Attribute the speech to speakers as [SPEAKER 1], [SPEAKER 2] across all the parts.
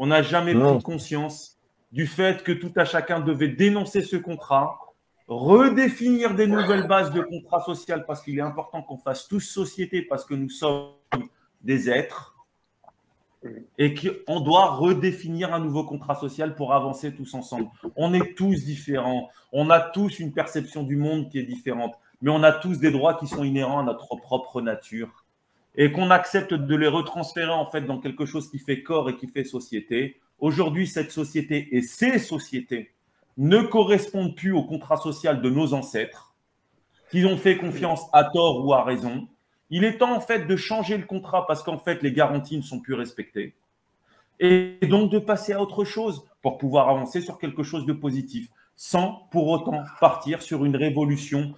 [SPEAKER 1] On n'a jamais pris
[SPEAKER 2] Non.
[SPEAKER 1] conscience du fait que tout à chacun devait dénoncer ce contrat, redéfinir des nouvelles bases de contrat social parce qu'il est important qu'on fasse tous société parce que nous sommes des êtres et qu'on doit redéfinir un nouveau contrat social pour avancer tous ensemble. On est tous différents, on a tous une perception du monde qui est différente, mais on a tous des droits qui sont inhérents à notre propre nature et qu'on accepte de les retransférer en fait dans quelque chose qui fait corps et qui fait société. Aujourd'hui, cette société et ces sociétés ne correspondent plus au contrat social de nos ancêtres, qui ont fait confiance à tort ou à raison. Il est temps en fait de changer le contrat parce qu'en fait les garanties ne sont plus respectées et donc de passer à autre chose pour pouvoir avancer sur quelque chose de positif sans pour autant partir sur une révolution,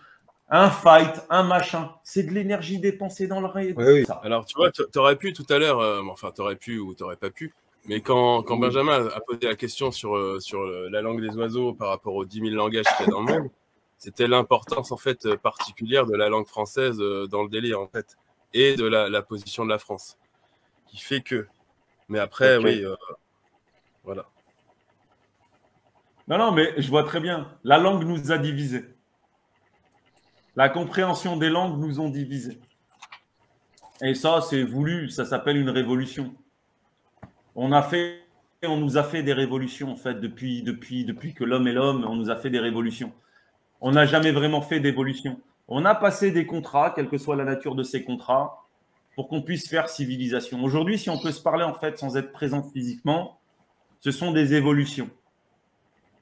[SPEAKER 1] un fight, un machin. C'est de l'énergie dépensée dans le rêve.
[SPEAKER 2] Oui.
[SPEAKER 3] Alors, tu vois, tu aurais pu tout à l'heure, enfin, tu aurais pu ou tu n'aurais pas pu, mais quand Benjamin a posé la question sur la langue des oiseaux par rapport aux 10 000 langages qu'il y a dans le monde, c'était l'importance en fait particulière de la langue française dans le délire en fait, et de la position de la France, qui fait que. Mais après, oui, voilà.
[SPEAKER 1] Non, mais je vois très bien. La langue nous a divisés. La compréhension des langues nous ont divisés. Et ça, c'est voulu, ça s'appelle une révolution. On nous a fait des révolutions, en fait, depuis que l'homme est l'homme, on nous a fait des révolutions. On n'a jamais vraiment fait d'évolution. On a passé des contrats, quelle que soit la nature de ces contrats, pour qu'on puisse faire civilisation. Aujourd'hui, si on peut se parler, en fait, sans être présent physiquement, ce sont des évolutions.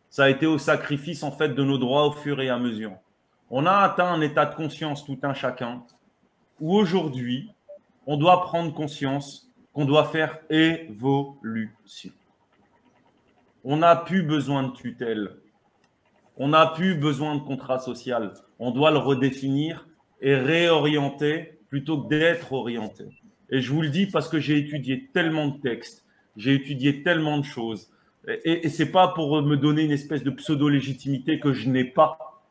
[SPEAKER 1] Ça a été au sacrifice, en fait, de nos droits au fur et à mesure. On a atteint un état de conscience, tout un chacun, où aujourd'hui, on doit prendre conscience qu'on doit faire évolution. On n'a plus besoin de tutelle. On n'a plus besoin de contrat social. On doit le redéfinir et réorienter plutôt que d'être orienté. Et je vous le dis parce que j'ai étudié tellement de textes, j'ai étudié tellement de choses. Et ce n'est pas pour me donner une espèce de pseudo-légitimité que je n'ai pas.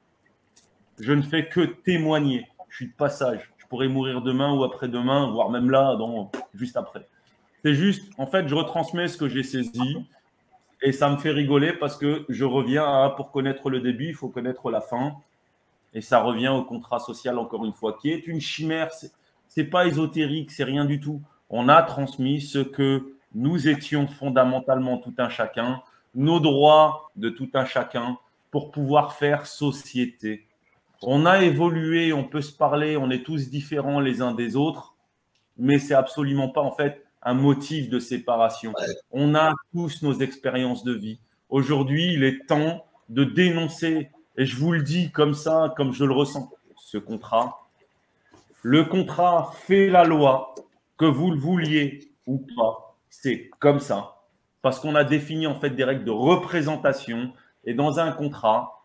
[SPEAKER 1] Je ne fais que témoigner. Je suis de passage. Je pourrais mourir demain ou après-demain, voire même là, juste après. C'est juste, en fait, je retransmets ce que j'ai saisi et ça me fait rigoler parce que je reviens à, pour connaître le début, il faut connaître la fin. Et ça revient au contrat social, encore une fois, qui est une chimère. C'est pas ésotérique, c'est rien du tout. On a transmis ce que nous étions fondamentalement tout un chacun, nos droits de tout un chacun pour pouvoir faire société. On a évolué, on peut se parler, on est tous différents les uns des autres, mais c'est absolument pas en fait un motif de séparation. On a tous nos expériences de vie. Aujourd'hui, il est temps de dénoncer, et je vous le dis comme ça, comme je le ressens, ce contrat. Le contrat fait la loi, que vous le vouliez ou pas, c'est comme ça. Parce qu'on a défini en fait des règles de représentation, et dans un contrat,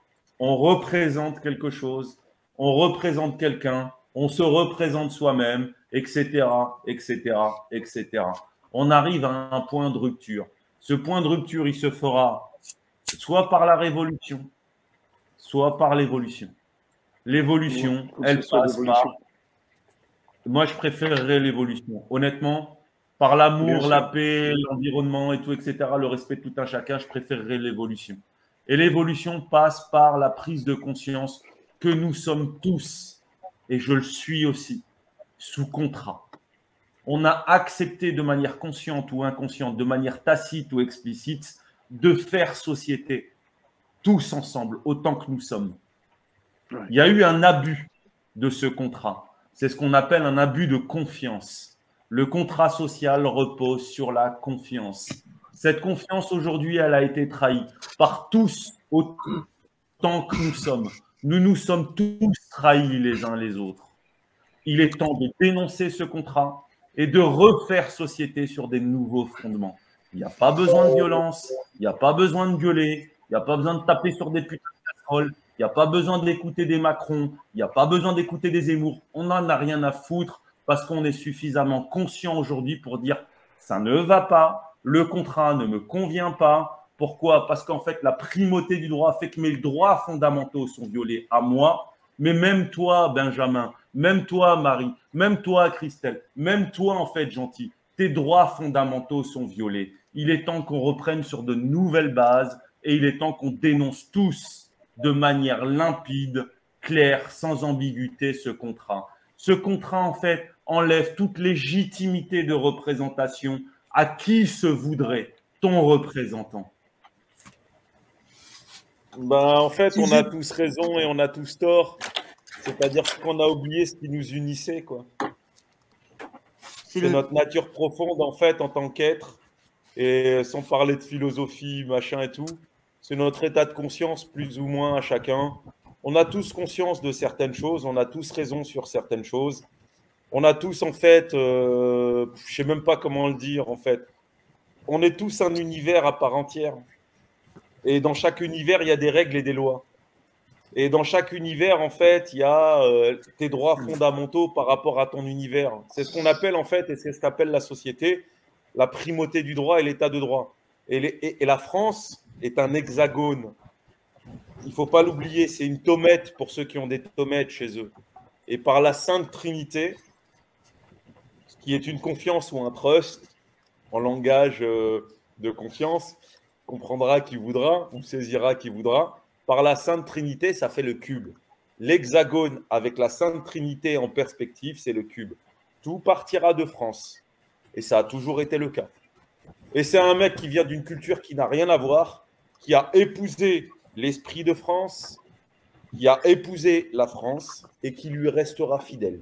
[SPEAKER 1] on représente quelque chose, on représente quelqu'un, on se représente soi-même, etc., etc., etc. On arrive à un point de rupture. Ce point de rupture, il se fera soit par la révolution, soit par l'évolution. L'évolution, elle passe par… Moi, je préférerais l'évolution. Honnêtement, par l'amour, la paix, l'environnement et tout, etc., le respect de tout un chacun, je préférerais l'évolution. Et l'évolution passe par la prise de conscience que nous sommes tous, et je le suis aussi, sous contrat. On a accepté de manière consciente ou inconsciente, de manière tacite ou explicite, de faire société, tous ensemble, autant que nous sommes. Il y a eu un abus de ce contrat. C'est ce qu'on appelle un abus de confiance. Le contrat social repose sur la confiance. Cette confiance, aujourd'hui, elle a été trahie par tous autant que nous sommes. Nous nous sommes tous trahis les uns les autres. Il est temps de dénoncer ce contrat et de refaire société sur des nouveaux fondements. Il n'y a pas besoin de violence, il n'y a pas besoin de gueuler, il n'y a pas besoin de taper sur des putains de casseroles, il n'y a pas besoin d'écouter des Macron, il n'y a pas besoin d'écouter des Zemmour. On n'en a rien à foutre parce qu'on est suffisamment conscient aujourd'hui pour dire ça ne va pas, le contrat ne me convient pas. Pourquoi? Parce qu'en fait, la primauté du droit fait que mes droits fondamentaux sont violés à moi, mais même toi, Benjamin, même toi, Marie, même toi, Christelle, même toi, en fait, Gentil, tes droits fondamentaux sont violés. Il est temps qu'on reprenne sur de nouvelles bases et il est temps qu'on dénonce tous de manière limpide, claire, sans ambiguïté ce contrat. Ce contrat, en fait, enlève toute légitimité de représentation à qui se voudrait ton représentant.
[SPEAKER 2] Ben, en fait, on a tous raison et on a tous tort. C'est-à-dire qu'on a oublié ce qui nous unissait, quoi. C'est notre nature profonde, en fait, en tant qu'être. Et sans parler de philosophie, machin et tout, c'est notre état de conscience, plus ou moins, à chacun. On a tous conscience de certaines choses, on a tous raison sur certaines choses. On a tous, en fait, je sais même pas comment le dire, en fait. On est tous un univers à part entière. Et dans chaque univers, il y a des règles et des lois. Et dans chaque univers, en fait, il y a tes droits fondamentaux par rapport à ton univers. C'est ce qu'on appelle, en fait, et c'est ce qu'appelle la société, la primauté du droit et l'état de droit. Et la France est un hexagone. Il ne faut pas l'oublier, c'est une tomette pour ceux qui ont des tommettes chez eux. Et par la Sainte Trinité, ce qui est une confiance ou un trust, en langage de confiance, comprendra qui voudra ou saisira qui voudra. Par la Sainte Trinité, ça fait le cube. L'hexagone avec la Sainte Trinité en perspective, c'est le cube. Tout partira de France. Et ça a toujours été le cas. Et c'est un mec qui vient d'une culture qui n'a rien à voir, qui a épousé l'esprit de France, qui a épousé la France et qui lui restera fidèle.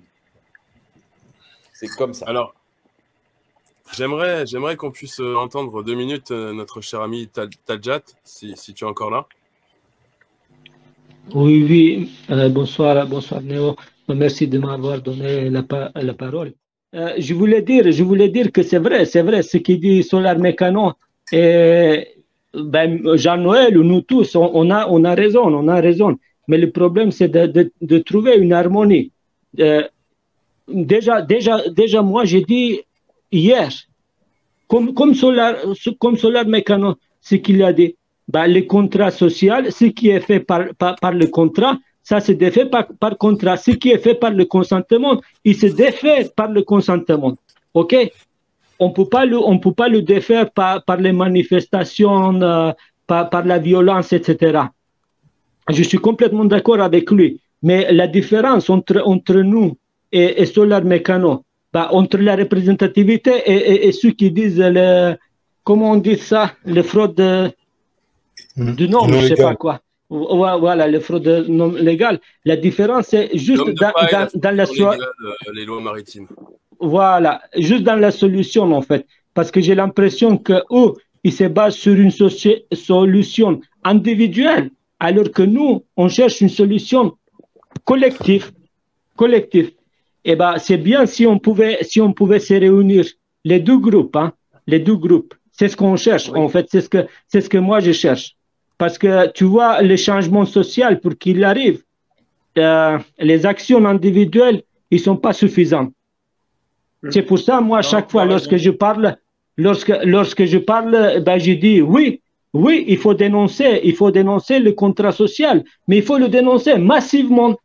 [SPEAKER 2] C'est comme ça.
[SPEAKER 3] Alors, j'aimerais qu'on puisse entendre 2 minutes notre cher ami Tadjat, si tu es encore là.
[SPEAKER 4] Oui, oui. Bonsoir Néo. Merci de m'avoir donné la parole. Je voulais dire que c'est vrai, ce qu'il dit Solar Mécano. Et Jean-Noël, nous tous, on a raison. Mais le problème, c'est de trouver une harmonie. Déjà, moi, j'ai dit hier, comme Solar Mécano, ce qu'il a dit, le contrat social, ce qui est fait par le contrat, ça se défait par contrat. Ce qui est fait par le consentement, il se défait par le consentement. OK? On ne peut pas le défaire par les manifestations, par la violence, etc. Je suis complètement d'accord avec lui. Mais la différence entre nous et Solar Mécano, entre la représentativité et ceux qui disent, comment on dit ça, les fraudes du nom, je ne sais pas quoi. Voilà, les fraudes non légales. La différence, c'est juste dans
[SPEAKER 3] les lois maritimes.
[SPEAKER 4] Voilà, juste dans la solution, en fait. Parce que j'ai l'impression qu'eux, ils se basent sur une solution individuelle, alors que nous, on cherche une solution collective. Et c'est bien si on pouvait se réunir, les deux groupes, les deux groupes. C'est ce qu'on cherche, en fait. C'est ce que moi, je cherche. Parce que, tu vois, le changement social, pour qu'il arrive, les actions individuelles, ils ne sont pas suffisants. C'est pour ça, moi, à chaque fois, lorsque je parle, je dis oui, il faut dénoncer le contrat social, mais il faut le dénoncer massivement,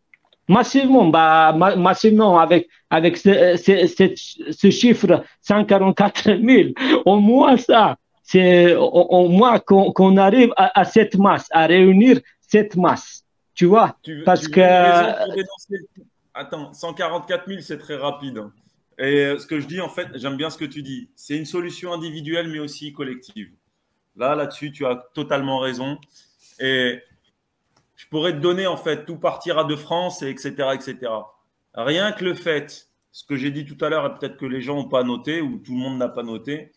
[SPEAKER 4] avec ce chiffre 144 000, au moins ça. C'est au moins qu'on arrive à cette masse, à réunir cette masse. Tu vois, parce que...
[SPEAKER 1] Attends, 144 000, c'est très rapide. Et ce que je dis, en fait, j'aime bien ce que tu dis. C'est une solution individuelle, mais aussi collective. Là-dessus, tu as totalement raison. Et je pourrais te donner, en fait, tout partira de France, et etc., etc. Rien que le fait, ce que j'ai dit tout à l'heure, et peut-être que les gens n'ont pas noté, ou tout le monde n'a pas noté,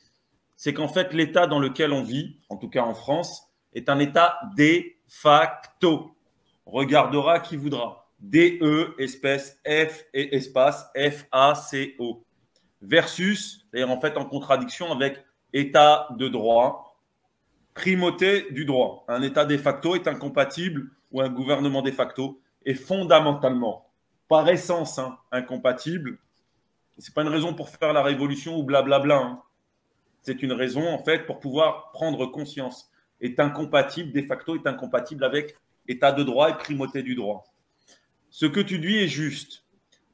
[SPEAKER 1] c'est qu'en fait, l'état dans lequel on vit, en tout cas en France, est un état de facto. On regardera qui voudra. DE, espèce F et espace FACO. Versus, c'est-à-dire en fait en contradiction avec état de droit, primauté du droit. Un état de facto est incompatible, ou un gouvernement de facto est fondamentalement, par essence, incompatible. Ce n'est pas une raison pour faire la révolution ou blablabla. C'est une raison, en fait, pour pouvoir prendre conscience. Est incompatible, de facto, est incompatible avec état de droit et primauté du droit. Ce que tu dis est juste.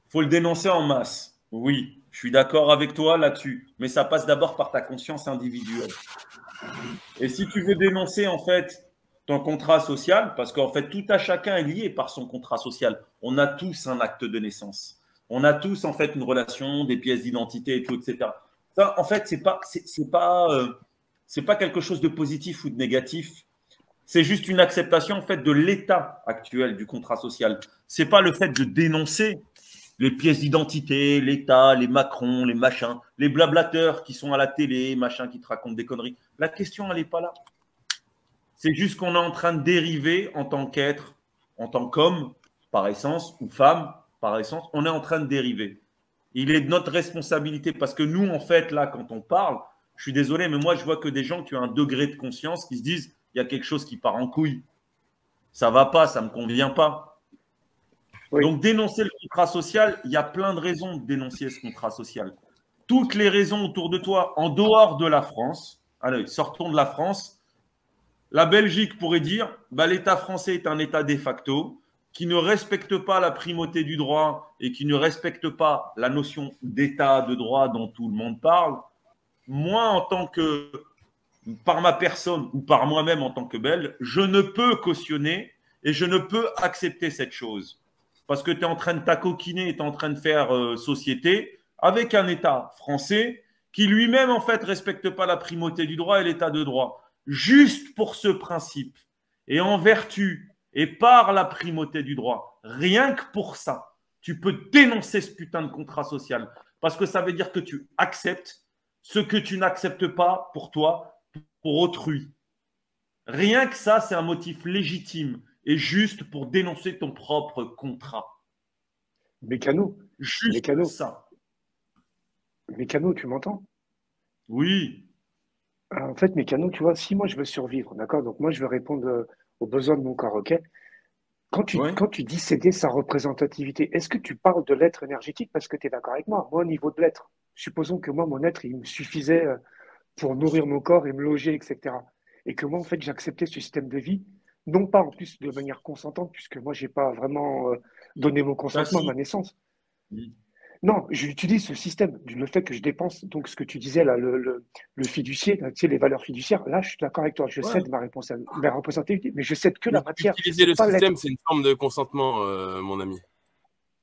[SPEAKER 1] Il faut le dénoncer en masse. Oui, Je suis d'accord avec toi là-dessus, mais ça passe d'abord par ta conscience individuelle. Et si tu veux dénoncer en fait ton contrat social, parce qu'en fait tout à chacun est lié par son contrat social. On a tous un acte de naissance. On a tous en fait une relation, des pièces d'identité et tout, etc. Ça, en fait, c'est pas quelque chose de positif ou de négatif. C'est juste une acceptation en fait de l'état actuel du contrat social. C'est pas le fait de dénoncer les pièces d'identité, l'État, les Macron, les machins, les blablateurs qui sont à la télé, machins qui te racontent des conneries. La question, elle n'est pas là. C'est juste qu'on est en train de dériver en tant qu'être, en tant qu'homme, par essence, ou femme, par essence, on est en train de dériver. Il est de notre responsabilité, parce que nous, en fait, là, quand on parle, je suis désolé, mais moi, je vois que des gens qui ont un degré de conscience qui se disent, il y a quelque chose qui part en couille. Ça va pas, ça me convient pas. Oui. Donc, dénoncer le contrat social, il y a plein de raisons de dénoncer ce contrat social. Toutes les raisons autour de toi, en dehors de la France, allez, sortons de la France, la Belgique pourrait dire, bah, l'État français est un État de facto, qui ne respecte pas la primauté du droit et qui ne respecte pas la notion d'état de droit dont tout le monde parle, moi, en tant que, par ma personne ou par moi-même en tant que Belge, je ne peux cautionner et je ne peux accepter cette chose. Parce que tu es en train de t'acoquiner, tu es en train de faire société avec un État français qui lui-même, en fait, ne respecte pas la primauté du droit et l'état de droit. Juste pour ce principe et en vertu et par la primauté du droit, rien que pour ça, tu peux dénoncer ce putain de contrat social. Parce que ça veut dire que tu acceptes ce que tu n'acceptes pas pour toi, pour autrui. Rien que ça, c'est un motif légitime et juste pour dénoncer ton propre contrat.
[SPEAKER 5] Mécano.
[SPEAKER 1] Juste
[SPEAKER 5] Mécano.
[SPEAKER 1] ça.
[SPEAKER 5] Mécano, tu m'entends?
[SPEAKER 1] Oui.
[SPEAKER 5] En fait, Mécano, tu vois, si moi je veux survivre, d'accord? Donc moi je veux répondre aux besoins de mon corps, ok? Quand tu dis céder sa représentativité, est-ce que tu parles de l'être énergétique parce que tu es d'accord avec moi? Moi, au niveau de l'être, supposons que moi, mon être, il me suffisait pour nourrir mon corps et me loger, etc. Et que moi, en fait, j'acceptais ce système de vie, non pas en plus de manière consentante, puisque moi, j'ai pas vraiment donné mon consentement à ma naissance. Oui. Non, j'utilise ce système, le fait que je dépense, donc ce que tu disais là, le fiduciaire, tu sais, les valeurs fiduciaires, là, je suis d'accord avec toi, je cède ma représentativité, mais je cède que la matière.
[SPEAKER 3] Utiliser le système, c'est une forme de consentement, mon ami.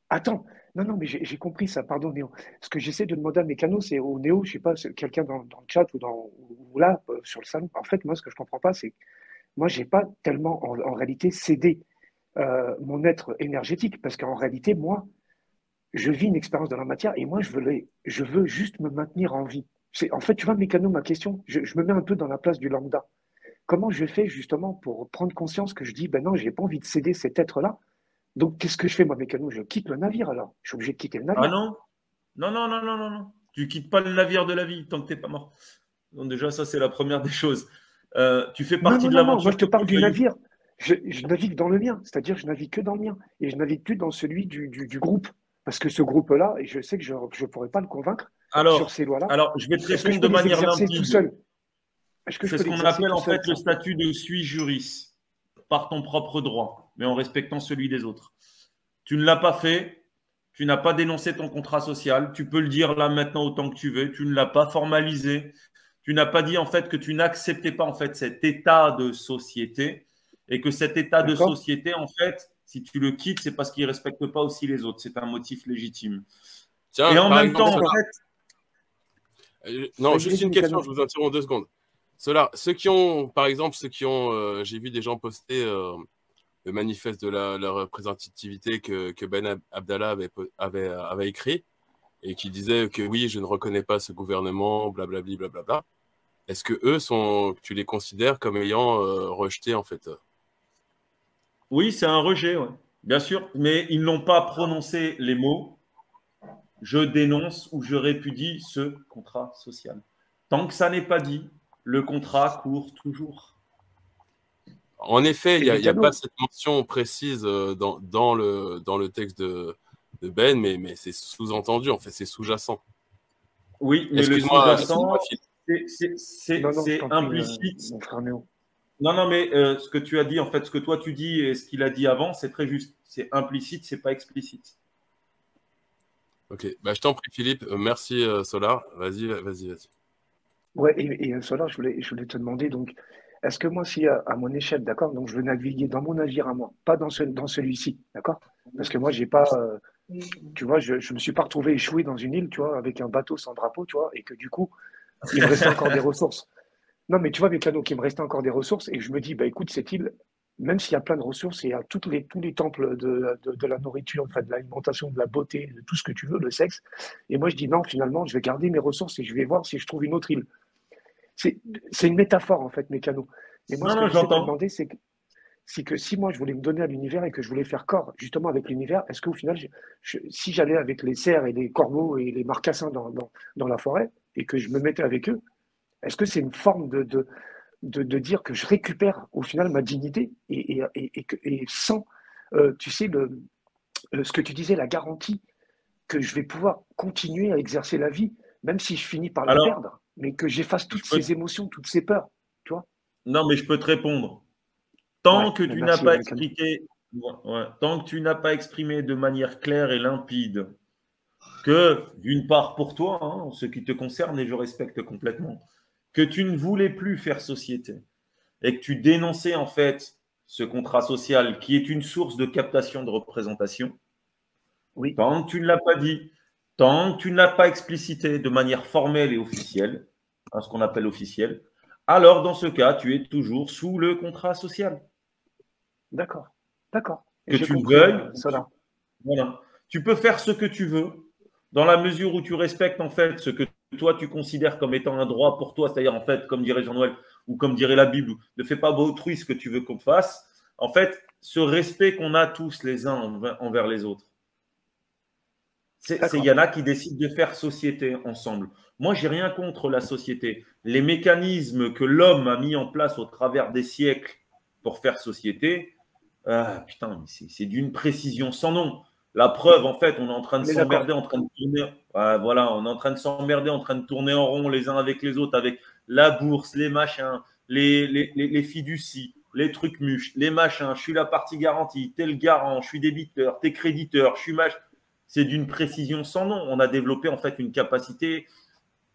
[SPEAKER 5] Attends, non, mais j'ai compris ça, pardon, Néo. Ce que j'essaie de demander à Mécano, c'est au Néo, je sais pas, quelqu'un dans le chat ou là, sur le salon. En fait, moi, ce que je comprends pas, c'est que moi, j'ai pas tellement, en réalité, cédé mon être énergétique, parce qu'en réalité, moi, je vis une expérience dans la matière et moi, je veux juste me maintenir en vie. En fait, tu vois, Mécano, ma question, je me mets un peu dans la place du lambda. Comment je fais justement pour prendre conscience que je dis, ben non, j'ai pas envie de céder cet être-là. Donc, qu'est-ce que je fais, moi, Mécano? Je quitte le navire alors. Je suis obligé de quitter le navire.
[SPEAKER 1] Ah non. Non. Tu quittes pas le navire de la vie tant que tu n'es pas mort. Donc déjà, ça, c'est la première des choses. Tu fais partie de l'aventure.
[SPEAKER 5] Moi, je te parle du navire. Je navigue dans le mien, c'est-à-dire je navigue que dans le mien. Et je navigue plus dans celui du groupe. Parce que ce groupe-là, et je sais que je ne pourrais pas le convaincre sur ces lois-là.
[SPEAKER 1] Alors, je vais te répondre de manière limpide.
[SPEAKER 5] Tout seul.
[SPEAKER 1] C'est ce qu'on appelle en fait le statut de sui juris, par ton propre droit, mais en respectant celui des autres. Tu ne l'as pas fait, tu n'as pas dénoncé ton contrat social, tu peux le dire là maintenant autant que tu veux, tu ne l'as pas formalisé, tu n'as pas dit en fait que tu n'acceptais pas en fait cet état de société et que cet état de société en fait, si tu le quittes, c'est parce qu'il ne respecte pas aussi les autres. C'est un motif légitime.
[SPEAKER 3] Tiens,
[SPEAKER 1] et en même temps, en
[SPEAKER 3] fait… non, juste une question, je vous interromps 2 secondes. Ceux qui ont, par exemple, j'ai vu des gens poster le manifeste de la représentativité que Ben Abdallah avait écrit et qui disait que oui, je ne reconnais pas ce gouvernement, blablabli, blablabla. Est-ce que eux tu les considères comme ayant rejeté en fait
[SPEAKER 1] Oui, c'est un rejet, ouais. Bien sûr, mais ils n'ont pas prononcé les mots « je dénonce » ou « je répudie ce contrat social ». Tant que ça n'est pas dit, le contrat court toujours.
[SPEAKER 3] En effet, il n'y a pas cette mention précise dans le texte de Ben, mais c'est sous-entendu, en fait, c'est sous-jacent.
[SPEAKER 1] Oui, mais le sous-jacent, c'est implicite. Non, mais ce que tu as dit, en fait, ce que toi tu dis et ce qu'il a dit avant, c'est très juste. C'est implicite, c'est pas explicite.
[SPEAKER 3] Ok, bah, je t'en prie Philippe, merci Solar, vas-y.
[SPEAKER 5] Ouais, et Solar, je voulais te demander, donc, est-ce que moi, si à mon échelle, d'accord, donc je veux naviguer dans mon navire à moi, pas dans celui-ci, d'accord? Parce que moi, j'ai pas, tu vois, je me suis pas retrouvé échoué dans une île, tu vois, avec un bateau sans drapeau, tu vois, et que du coup, il me restait encore des ressources. Non, mais tu vois, Mécano, qu'il me restait encore des ressources, et je me dis, bah écoute, cette île, même s'il y a plein de ressources, et il y a tous les temples de la nourriture, enfin, de l'alimentation, de la beauté, de tout ce que tu veux, le sexe. Et moi, je dis, non, finalement, je vais garder mes ressources et je vais voir si je trouve une autre île. C'est c'est une métaphore, en fait, Mécano. Et moi,
[SPEAKER 1] Non,
[SPEAKER 5] ce que
[SPEAKER 1] non,
[SPEAKER 5] j'essaie de te
[SPEAKER 1] j'entends.
[SPEAKER 5] demander, c'est que si moi, je voulais me donner à l'univers et que je voulais faire corps, justement, avec l'univers, est-ce qu'au final, si j'allais avec les cerfs et les corbeaux et les marcassins dans la forêt, et que je me mettais avec eux, est-ce que c'est une forme de dire que je récupère au final ma dignité et sans, tu sais, ce que tu disais, la garantie que je vais pouvoir continuer à exercer la vie, même si je finis par la
[SPEAKER 1] Alors,
[SPEAKER 5] perdre, mais que j'efface
[SPEAKER 1] je
[SPEAKER 5] toutes
[SPEAKER 1] peux...
[SPEAKER 5] ces émotions, toutes ces peurs, tu vois?
[SPEAKER 1] non, mais je peux te répondre. Tant
[SPEAKER 5] Ouais,
[SPEAKER 1] que
[SPEAKER 5] mais
[SPEAKER 1] tu n'as
[SPEAKER 5] merci,
[SPEAKER 1] pas
[SPEAKER 5] Mécano.
[SPEAKER 1] expliqué, ouais, tant que tu n'as pas exprimé de manière claire et limpide que, d'une part pour toi, hein, ce qui te concerne, et je respecte complètement, que tu ne voulais plus faire société et que tu dénonçais en fait ce contrat social qui est une source de captation de représentation,
[SPEAKER 5] Oui,
[SPEAKER 1] tant que tu ne l'as pas dit, tant que tu ne l'as pas explicité de manière formelle et officielle, hein, ce qu'on appelle officielle, alors dans ce cas, tu es toujours sous le contrat social.
[SPEAKER 5] d'accord, d'accord. Et
[SPEAKER 1] Que
[SPEAKER 5] j'ai
[SPEAKER 1] tu le
[SPEAKER 5] compris,
[SPEAKER 1] veuilles,
[SPEAKER 5] cela.
[SPEAKER 1] voilà. Tu peux faire ce que tu veux, dans la mesure où tu respectes en fait ce que toi tu considères comme étant un droit pour toi, c'est-à-dire en fait, comme dirait Jean-Noël, ou comme dirait la Bible, ne fais pas autrui ce que tu veux qu'on te fasse. En fait, ce respect qu'on a tous les uns envers les autres. Il y
[SPEAKER 5] D'accord,
[SPEAKER 1] en a qui décident de faire société ensemble. Moi, j'ai rien contre la société. Les mécanismes que l'homme a mis en place au travers des siècles pour faire société, putain, c'est d'une précision sans nom. La preuve, en fait, on est en train de
[SPEAKER 5] on est d'accord.
[SPEAKER 1] s'emmerder, en train de tourner. Voilà, on est en train de s'emmerder, en train de tourner en rond les uns avec les autres, avec la bourse, les machins, les fiducies, les trucs muches, les machins. Je suis la partie garantie, t'es le garant, je suis débiteur, t'es créditeur, je suis mach. C'est d'une précision sans nom. On a développé en fait une capacité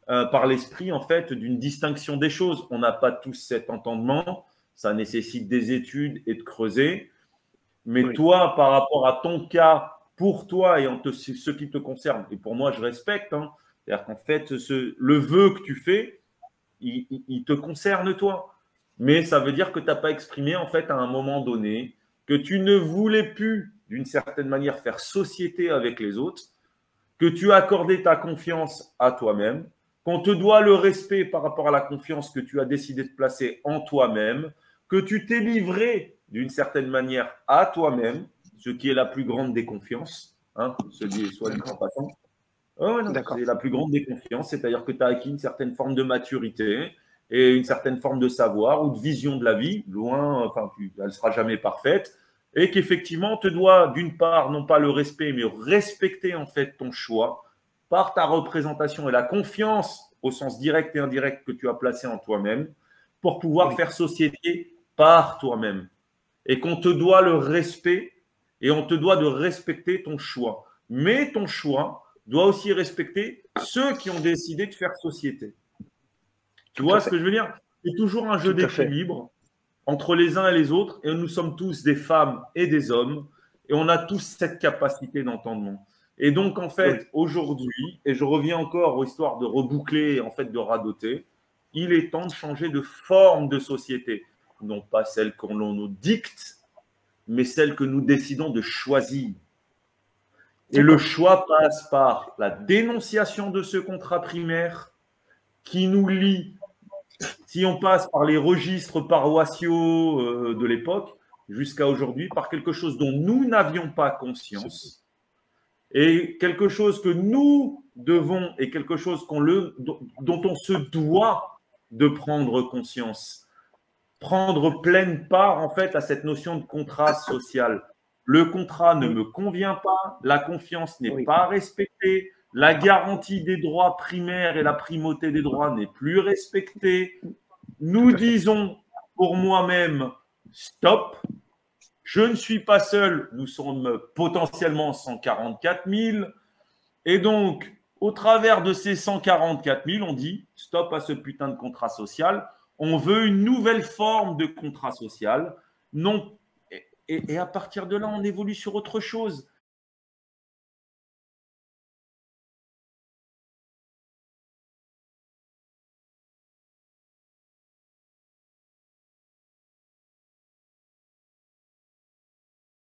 [SPEAKER 1] par l'esprit en fait d'une distinction des choses. On n'a pas tous cet entendement. Ça nécessite des études et de creuser. Mais
[SPEAKER 5] Oui,
[SPEAKER 1] toi, par rapport à ton cas, pour toi et en ce qui te concerne, et pour moi, je respecte, hein, c'est-à-dire qu'en fait, le vœu que tu fais, il te concerne toi. Mais ça veut dire que tu n'as pas exprimé, en fait, à un moment donné, que tu ne voulais plus, d'une certaine manière, faire société avec les autres, que tu as accordé ta confiance à toi-même, qu'on te doit le respect par rapport à la confiance que tu as décidé de placer en toi-même, que tu t'es livré d'une certaine manière à toi-même, ce qui est la plus grande des confiances, hein, se dit soit dit en
[SPEAKER 5] d'accord,
[SPEAKER 1] passant. Oh, non, c'est
[SPEAKER 5] d'accord.
[SPEAKER 1] la plus grande des confiances, c'est-à-dire que tu as acquis une certaine forme de maturité et une certaine forme de savoir ou de vision de la vie, loin, enfin, elle ne sera jamais parfaite, et qu'effectivement, on te doit, d'une part, non pas le respect, mais respecter en fait ton choix par ta représentation et la confiance au sens direct et indirect que tu as placé en toi-même pour pouvoir
[SPEAKER 5] Oui,
[SPEAKER 1] faire société par toi-même. Et qu'on te doit le respect et on te doit de respecter ton choix. Mais ton choix doit aussi respecter ceux qui ont décidé de faire société. Tu
[SPEAKER 5] tout à
[SPEAKER 1] vois ce
[SPEAKER 5] fait,
[SPEAKER 1] que je veux dire? C'est toujours un jeu
[SPEAKER 5] tout à fait.
[SPEAKER 1] d'équilibre entre les uns et les autres, et nous sommes tous des femmes et des hommes, et on a tous cette capacité d'entendement. Et donc, en
[SPEAKER 5] Oui,
[SPEAKER 1] fait, aujourd'hui, et je reviens encore aux histoires de reboucler, en fait, de radoter, il est temps de changer de forme de société. Non pas celle qu'on nous dicte, mais celle que nous décidons de choisir. Et le
[SPEAKER 5] d'accord.
[SPEAKER 1] choix passe par la dénonciation de ce contrat primaire qui nous lie, si on passe par les registres paroissiaux de l'époque jusqu'à aujourd'hui, par quelque chose dont nous n'avions pas conscience et quelque chose que nous devons et quelque chose dont on se doit de prendre conscience. Prendre pleine part en fait à cette notion de contrat social. Le contrat ne
[SPEAKER 5] Oui,
[SPEAKER 1] me convient pas, la confiance n'est
[SPEAKER 5] oui,
[SPEAKER 1] pas respectée, la garantie des droits primaires et la primauté des droits n'est plus respectée.
[SPEAKER 5] tout
[SPEAKER 1] Nous
[SPEAKER 5] à fait.
[SPEAKER 1] disons pour moi-même stop, je ne suis pas seul, nous sommes potentiellement 144 000. Et donc, au travers de ces 144 000, on dit stop à ce putain de contrat social. On veut une nouvelle forme de contrat social. Non. Et à partir de là, on évolue sur autre chose.